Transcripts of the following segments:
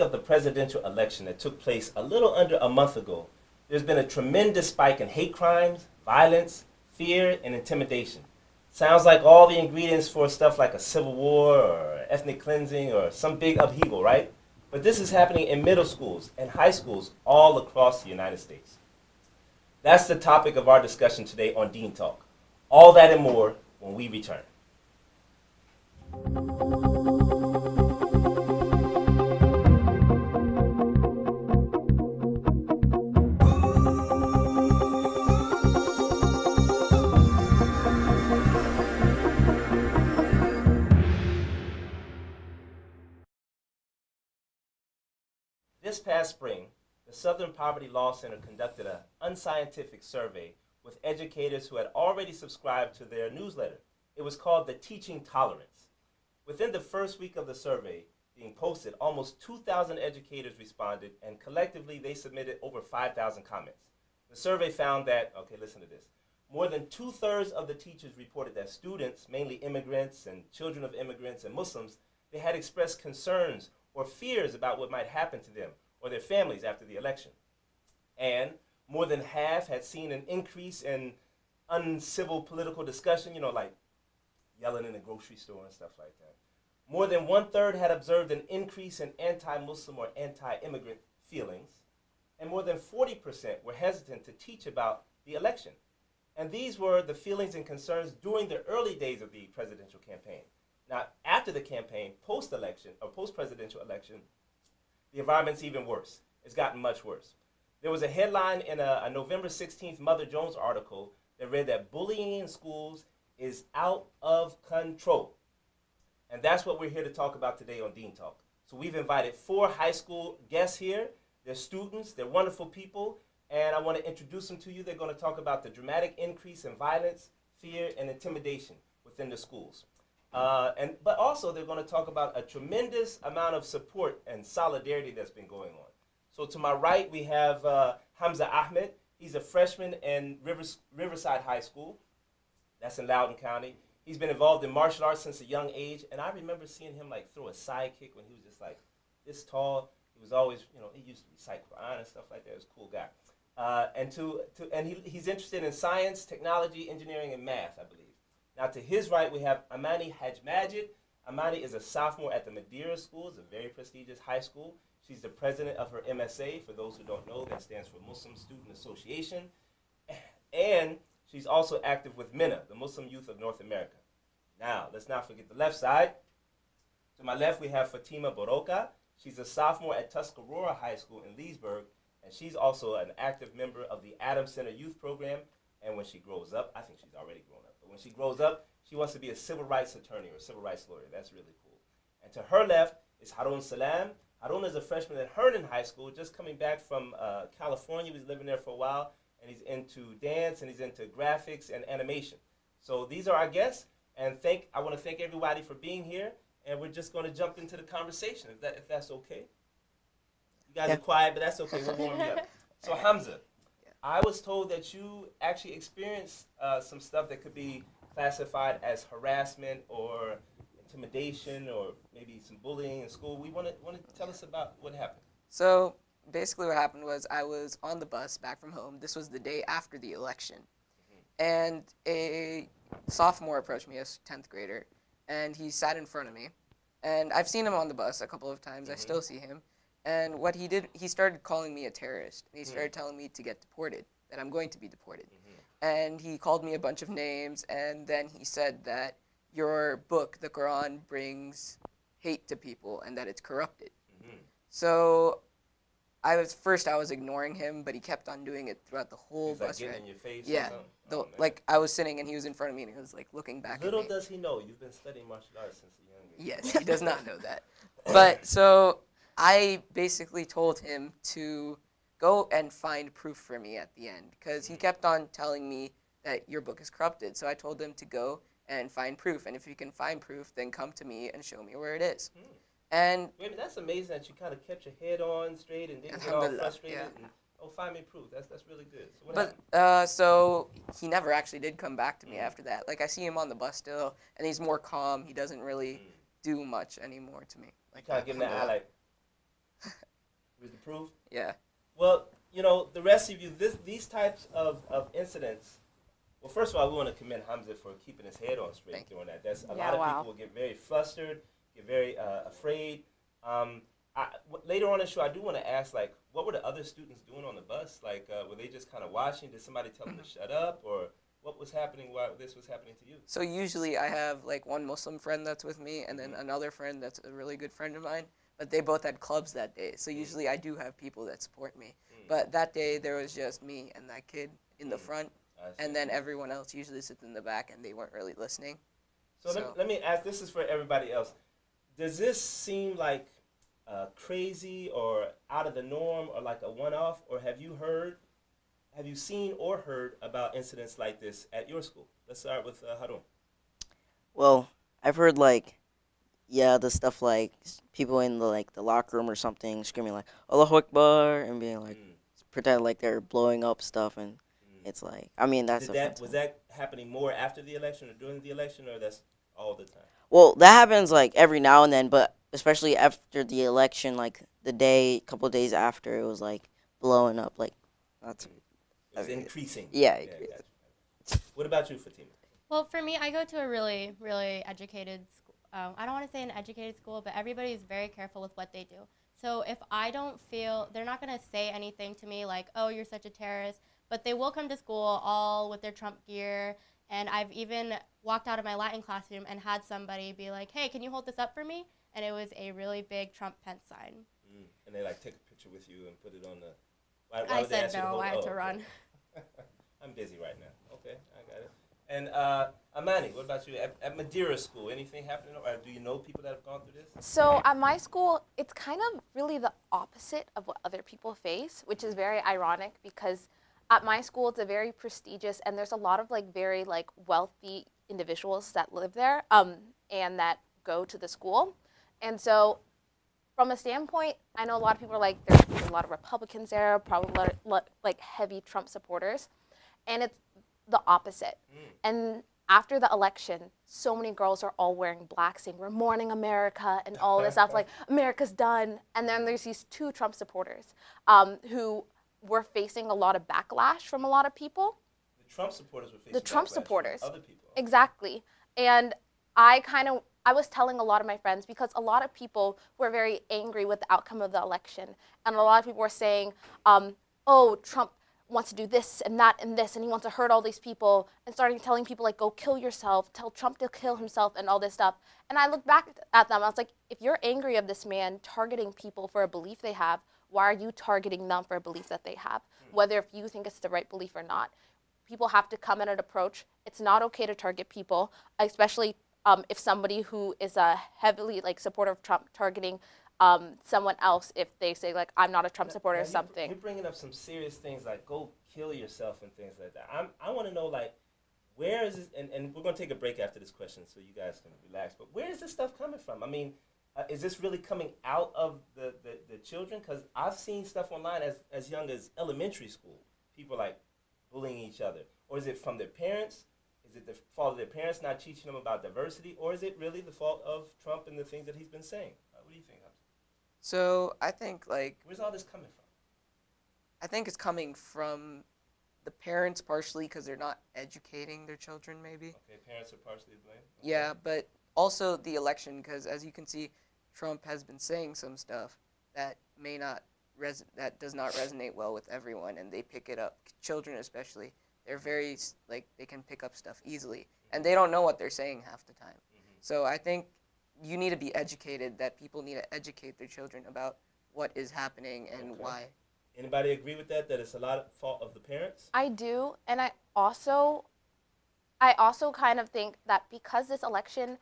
of the presidential election that took place a little under a month ago, there's been a tremendous spike in hate crimes, violence, fear, and intimidation. Sounds like all the ingredients for stuff like a civil war or ethnic cleansing or some big upheaval, right? But this is happening in middle schools and high schools all across the United States. That's the topic of our discussion today on Deen Talk. All that and more when we return. This past spring, the Southern Poverty Law Center conducted an unscientific survey with educators who had already subscribed to their newsletter. It was called the Teaching Tolerance. Within the first week of the survey being posted, almost 2,000 educators responded, and collectively they submitted over 5,000 comments. The survey found that, okay, listen to this, more than 2/3 of the teachers reported that students, mainly immigrants and children of immigrants and Muslims, they had expressed concerns or fears about what might happen to them or their families after the election. And more than half had seen an increase in uncivil political discussion, like yelling in the grocery store and stuff like that. More than 1/3 had observed an increase in anti-Muslim or anti-immigrant feelings. And more than 40% were hesitant to teach about the election. And these were the feelings and concerns during the early days of the presidential campaign. Now, after the campaign, post-election, or post-presidential election, the environment's even worse. It's gotten much worse. There was a headline in a November 16th Mother Jones article that read that bullying in schools is out of control. And that's what we're here to talk about today on Deen Talk. So we've invited 4 high school guests here. They're students, they're wonderful people, and I want to introduce them to you. They're going to talk about the dramatic increase in violence, fear, and intimidation within the schools. But also they're going to talk about a tremendous amount of support and solidarity that's been going on. So to my right, we have Hamza Ahmed. He's a freshman in Riverside High School. That's in Loudoun County. He's been involved in martial arts since a young age, and I remember seeing him throw a sidekick when he was just this tall. He was always, he used to recite Quran and stuff like that. He was a cool guy. He's interested in science, technology, engineering, and math, I believe. Now, to his right, we have Amani Haj Majid. Amani is a sophomore at the Madeira School. It's a very prestigious high school. She's the president of her MSA. For those who don't know, that stands for Muslim Student Association. And she's also active with MENA, the Muslim Youth of North America. Now, let's not forget the left side. To my left, we have Fatima Boroka. She's a sophomore at Tuscarora High School in Leesburg, and she's also an active member of the Adams Center Youth Program. And when she grows up, I think she's already grown up, but when she grows up, she wants to be a civil rights attorney or a civil rights lawyer. That's really cool. And to her left is Harun Salam. Harun is a freshman at Herndon High School, just coming back from California. He was living there for a while, and he's into dance, and he's into graphics and animation. So these are our guests, and I want to thank everybody for being here, and we're just going to jump into the conversation, if that's okay. You guys are quiet, but that's okay. We'll warm you up. So Hamza, I was told that you actually experienced some stuff that could be classified as harassment or intimidation or maybe some bullying in school. We want to tell us about what happened. So basically what happened was I was on the bus back from home. This was the day after the election. And a sophomore approached me, a 10th grader, and he sat in front of me. And I've seen him on the bus a couple of times. I still see him. And what he did, he started calling me a terrorist. And he started telling me to get deported, that I'm going to be deported. And he called me a bunch of names, and then he said that your book, the Quran, brings hate to people and that it's corrupted. So I was ignoring him, but he kept on doing it throughout the whole bus ride. In your face. Yeah. I was sitting and he was in front of me and he was looking back at me. Little does he know you've been studying martial arts since a young age. Yes, he does not know that. But so I basically told him to go and find proof for me at the end, because he kept on telling me that your book is corrupted. So I told him to go and find proof, and if you can find proof, then come to me and show me where it is. And wait, that's amazing that you kind of kept your head on straight and didn't get all frustrated. And, find me proof. That's really good. So what happened? So he never actually did come back to me after that. I see him on the bus still, and he's more calm. He doesn't really do much anymore to me. Kind of give him that eye With the proof? Yeah. Well, you know, the rest of you, these types of incidents. Well, first of all, we want to commend Hamza for keeping his head on straight during that. That's a lot of people will get very flustered, get very afraid. Later on in the show, I do want to ask, like, what were the other students doing on the bus? Like, were they just kind of watching? Did somebody tell them to shut up, or what was happening while this was happening to you? So usually I have like one Muslim friend that's with me, and then another friend that's a really good friend of mine. But they both had clubs that day, so usually I do have people that support me. But that day there was just me and that kid in the front, and then everyone else usually sits in the back, and they weren't really listening. So let me ask. This is for everybody else. Does this seem like crazy or out of the norm or like a one-off, or have you seen or heard about incidents like this at your school? Let's start with Harun. Well, I've heard like, yeah, the stuff like people in the locker room or something screaming like Allahu Akbar and being like pretend like they're blowing up stuff, and it's like, I mean, that's Was that happening more after the election or during the election, or that's all the time? well, that happens like every now and then, but especially after the election, like couple of days after, it was like blowing up, like that's. It was increasing. Yeah. Gotcha. What about you, Fatima? Well, for me, I go to a really, really educated school. I don't want to say an educated school, but everybody is very careful with what they do. So if I don't feel, they're not going to say anything to me like, oh, you're such a terrorist, but they will come to school all with their Trump gear. And I've even walked out of my Latin classroom and had somebody be like, hey, can you hold this up for me? And it was a really big Trump Pence sign. And they like take a picture with you and put it on the. I said no, I had to run. I'm busy right now. Okay, I got it. And Amani, what about you? At Madeira School, anything happening, or do you know people that have gone through this? So at my school, it's kind of really the opposite of what other people face, which is very ironic because at my school, it's a very prestigious, and there's a lot of like very like wealthy individuals that live there and that go to the school. And so from a standpoint, I know a lot of people are like, there's a lot of Republicans there, probably like heavy Trump supporters, and it's the opposite. And after the election, so many girls are all wearing black, saying we're mourning America and all this stuff, like America's done. And then there's these two Trump supporters who were facing a lot of backlash from a lot of people. The Trump supporters were facing The Trump backlash supporters. from other people. Exactly. And I was telling a lot of my friends, because a lot of people were very angry with the outcome of the election. And a lot of people were saying, oh, Trump wants to do this and that and this, and he wants to hurt all these people, and starting telling people, like, go kill yourself, tell Trump to kill himself, and all this stuff. And I looked back at them, I was like, if you're angry of this man targeting people for a belief they have, why are you targeting them for a belief that they have? Whether if you think it's the right belief or not. People have to come at an approach. It's not okay to target people, especially if somebody who is a heavily like supporter of Trump targeting someone else, if they say like, I'm not a Trump supporter or something. You're bringing up some serious things like go kill yourself and things like that. I want to know, like, where is this, and we're going to take a break after this question so you guys can relax, but where is this stuff coming from? I mean, is this really coming out of the children? Because I've seen stuff online as young as elementary school, people like bullying each other. Or is it from their parents? Is it the fault of their parents not teaching them about diversity? Or is it really the fault of Trump and the things that he's been saying? What do you think, Hamza? So I think like Where's all this coming from? I think it's coming from the parents partially because they're not educating their children maybe. Okay, parents are partially to blame. Okay. Yeah, but also the election because as you can see, Trump has been saying some stuff that may not that does not resonate well with everyone, and they pick it up. Children especially, they're very like they can pick up stuff easily, and they don't know what they're saying half the time. So I think you need to be educated. That people need to educate their children about what is happening and why. Anybody agree with that? That it's a lot of fault of the parents? I do, and I also kind of think that because this election,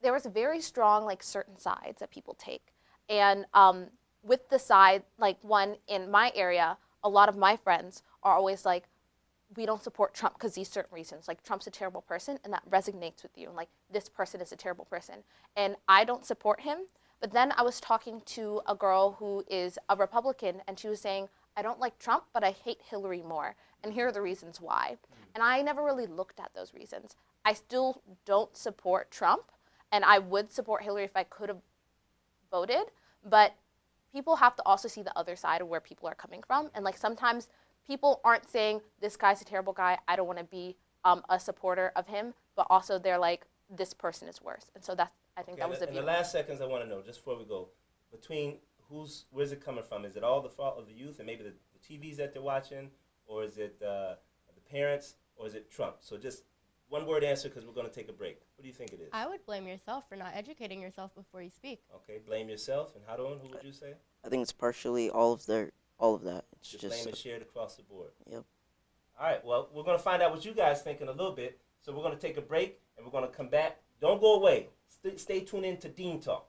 there was very strong like certain sides that people take, and with the side like one in my area, a lot of my friends are always like, we don't support Trump because these certain reasons, like Trump's a terrible person, and that resonates with you, and like this person is a terrible person, and I don't support him. But then I was talking to a girl who is a Republican, and she was saying, I don't like Trump, but I hate Hillary more, and here are the reasons why. And I never really looked at those reasons. I still don't support Trump, and I would support Hillary if I could have voted, but people have to also see the other side of where people are coming from. And like sometimes people aren't saying this guy's a terrible guy, I don't want to be a supporter of him, but also they're like, this person is worse. And so that's, I think that was the In view. the last seconds, I want to know, just before we go, between where's it coming from? Is it all the fault of the youth and maybe the TVs that they're watching, or is it the parents, or is it Trump? So just one word answer, because we're going to take a break. What do you think it is? I would blame yourself for not educating yourself before you speak. Okay, blame yourself. And Harun, who would you say? I think it's partially all of that. It's Just just blame is shared across the board. Yep. All right, well, we're going to find out what you guys think in a little bit. So we're going to take a break, and we're going to come back. Don't go away. Stay tuned in to Deen Talk.